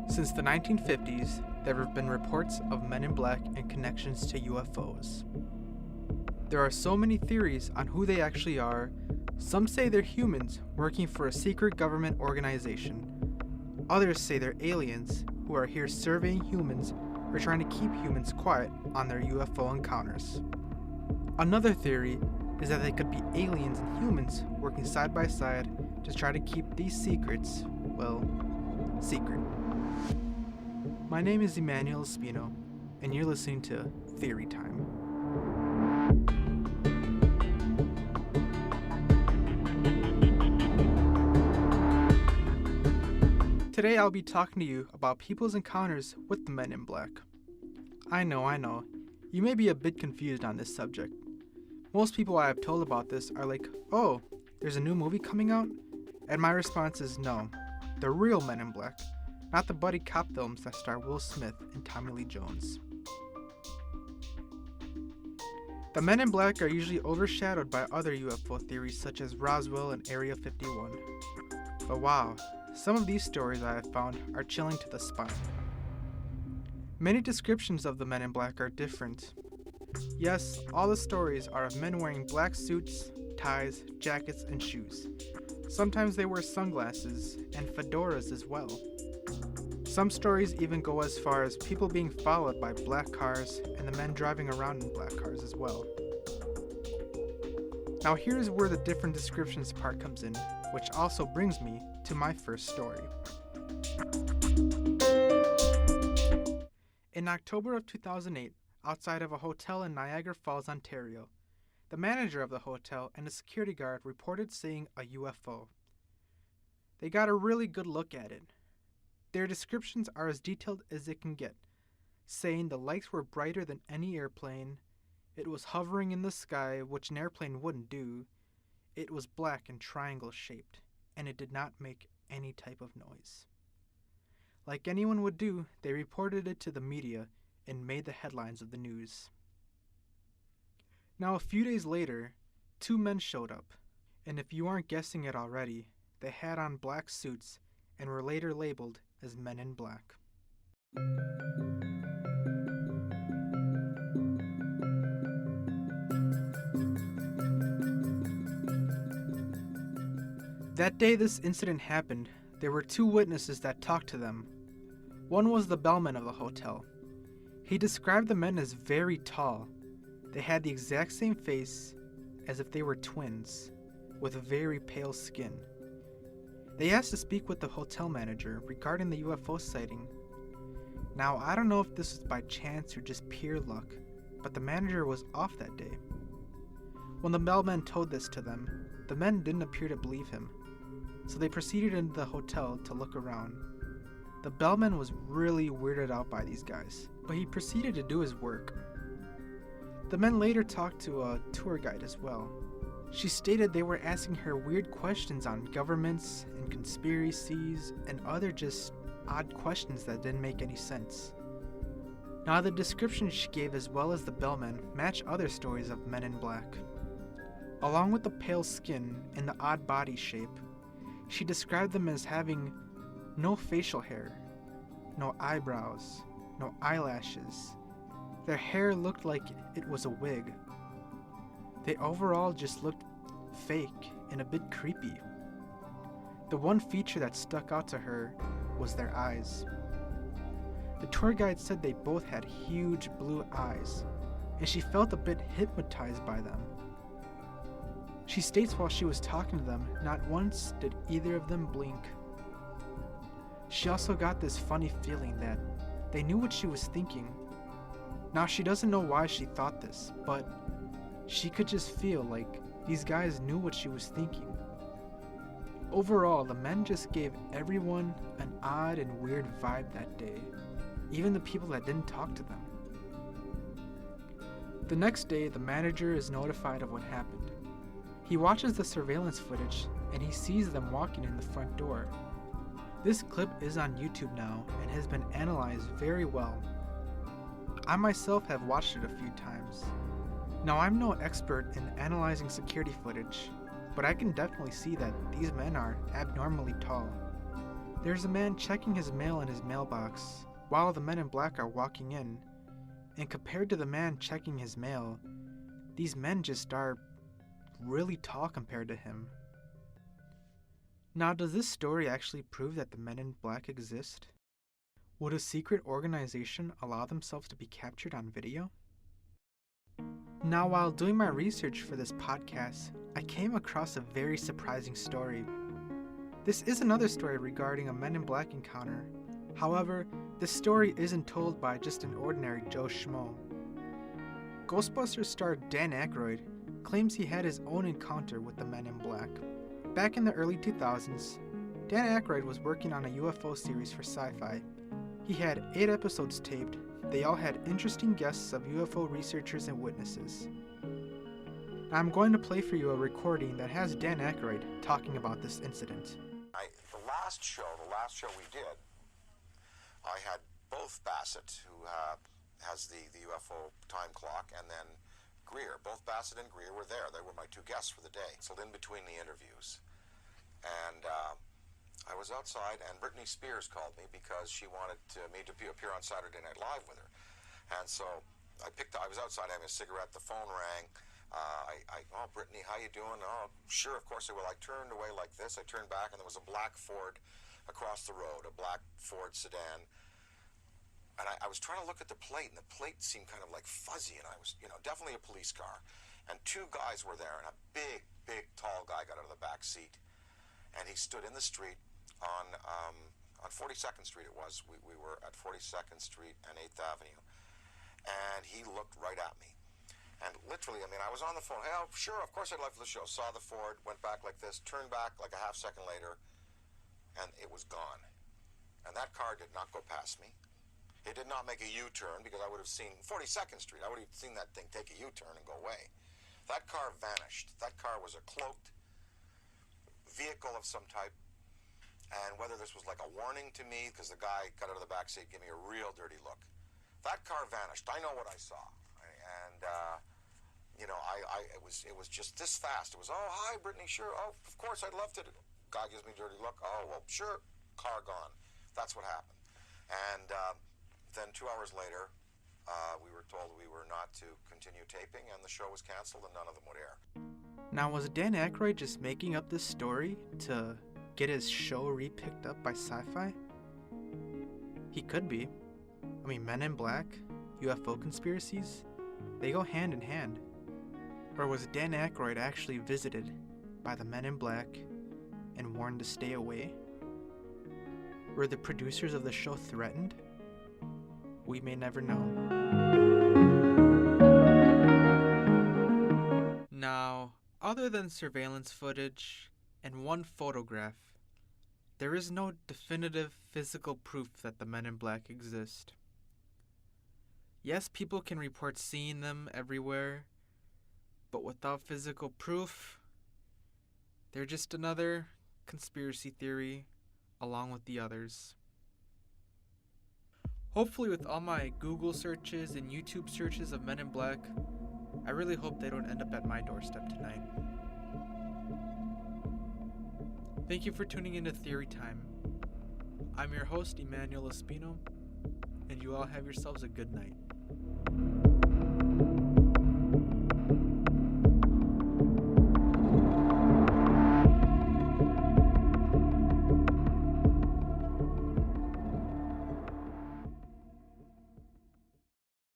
Since the 1950s, there have been reports of men in black and connections to UFOs. There are so many theories on who they actually are. Some say they're humans working for a secret government organization. Others say they're aliens who are here surveying humans or trying to keep humans quiet on their UFO encounters. Another theory is that they could be aliens and humans working side by side to try to keep these secrets, well, secret. My name is Emmanuel Espino, and you're listening to Theory Time. Today I'll be talking to you about people's encounters with the men in black. I know, you may be a bit confused on this subject. Most people I have told about this are like, oh, there's a new movie coming out? And my response is no, the real men in black, not the buddy cop films that star Will Smith and Tommy Lee Jones. The men in black are usually overshadowed by other UFO theories such as Roswell and Area 51. But wow, some of these stories I have found are chilling to the spine. Many descriptions of the men in black are different. Yes, all the stories are of men wearing black suits, ties, jackets, and shoes. Sometimes they wear sunglasses and fedoras as well. Some stories even go as far as people being followed by black cars and the men driving around in black cars as well. Now here's where the different descriptions part comes in, which also brings me to my first story. In October of 2008, outside of a hotel in Niagara Falls, Ontario, the manager of the hotel and a security guard reported seeing a UFO. They got a really good look at it. Their descriptions are as detailed as it can get, saying the lights were brighter than any airplane, it was hovering in the sky, which an airplane wouldn't do, it was black and triangle shaped, and it did not make any type of noise. Like anyone would do, they reported it to the media and made the headlines of the news. Now a few days later, two men showed up, and if you aren't guessing it already, they had on black suits and were later labeled as men in black. That day this incident happened, there were two witnesses that talked to them. One was the bellman of the hotel. He described the men as very tall. They had the exact same face as if they were twins, with very pale skin. They asked to speak with the hotel manager regarding the UFO sighting. Now, I don't know if this was by chance or just pure luck, but the manager was off that day. When the bellman told this to them, the men didn't appear to believe him, so they proceeded into the hotel to look around. The bellman was really weirded out by these guys, but he proceeded to do his work. The men later talked to a tour guide as well. She stated they were asking her weird questions on governments and conspiracies and other just odd questions that didn't make any sense. Now the description she gave as well as the bellman match other stories of men in black. Along with the pale skin and the odd body shape, she described them as having no facial hair, no eyebrows, no eyelashes. Their hair looked like it was a wig. They overall just looked fake and a bit creepy. The one feature that stuck out to her was their eyes. The tour guide said they both had huge blue eyes, and she felt a bit hypnotized by them. She states while she was talking to them, not once did either of them blink. She also got this funny feeling that they knew what she was thinking. Now she doesn't know why she thought this, but she could just feel like these guys knew what she was thinking. Overall, the men just gave everyone an odd and weird vibe that day, even the people that didn't talk to them. The next day, the manager is notified of what happened. He watches the surveillance footage and he sees them walking in the front door. This clip is on YouTube now and has been analyzed very well. I myself have watched it a few times. Now I'm no expert in analyzing security footage, but I can definitely see that these men are abnormally tall. There's a man checking his mail in his mailbox while the men in black are walking in, and compared to the man checking his mail, these men just are really tall compared to him. Now, does this story actually prove that the men in black exist? Would a secret organization allow themselves to be captured on video? Now, while doing my research for this podcast, I came across a very surprising story. This is another story regarding a Men in Black encounter. However, this story isn't told by just an ordinary Joe Schmo. Ghostbusters star Dan Aykroyd claims he had his own encounter with the Men in Black. Back in the early 2000s, Dan Aykroyd was working on a UFO series for Sci-Fi. He had 8 episodes taped. They all had interesting guests of UFO researchers and witnesses. I'm going to play for you a recording that has Dan Aykroyd talking about this incident. The last show we did, I had both Bassett, who has the UFO time clock, and then Greer. Both Bassett and Greer were there. They were my 2 guests for the day. So in between the interviews. And I was outside, and Britney Spears called me because she wanted me to appear on Saturday Night Live with her. And so I was outside having a cigarette. The phone rang. Oh, Brittany, how you doing? Oh, sure, of course I will. I turned away like this. I turned back, and there was a black Ford across the road, a black Ford sedan. And I was trying to look at the plate, and the plate seemed kind of like fuzzy, and I was, definitely a police car. And 2 guys were there, and a big, tall guy got out of the back seat. And he stood in the street on 42nd Street it was. We were at 42nd Street and 8th Avenue. And he looked right at me. And literally, I was on the phone. Hey, oh, sure, of course I'd love for the show. Saw the Ford, went back like this, turned back like a half second later, and it was gone. And that car did not go past me. It did not make a U-turn, because I would have seen 42nd Street. I would have seen that thing take a U-turn and go away. That car vanished. That car was a cloaked vehicle of some type. And whether this was like a warning to me, because the guy got out of the back seat, gave me a real dirty look. That car vanished. I know what I saw. And, it was just this fast. It was, oh, hi, Brittany, sure. Oh, of course, I'd love to. Guy gives me a dirty look. Oh, well, sure. Car gone. That's what happened. And then 2 hours later, we were told we were not to continue taping, and the show was canceled, and none of them would air. Now, was Dan Aykroyd just making up this story to get his show re-picked up by Sci-Fi? He could be. Men in Black, UFO conspiracies, they go hand in hand. Or was Dan Aykroyd actually visited by the Men in Black and warned to stay away? Were the producers of the show threatened? We may never know. Now, other than surveillance footage and one photograph, there is no definitive physical proof that the Men in Black exist. Yes, people can report seeing them everywhere, but without physical proof, they're just another conspiracy theory along with the others. Hopefully, with all my Google searches and YouTube searches of Men in Black, I really hope they don't end up at my doorstep tonight. Thank you for tuning into Theory Time. I'm your host, Emmanuel Espino, and you all have yourselves a good night.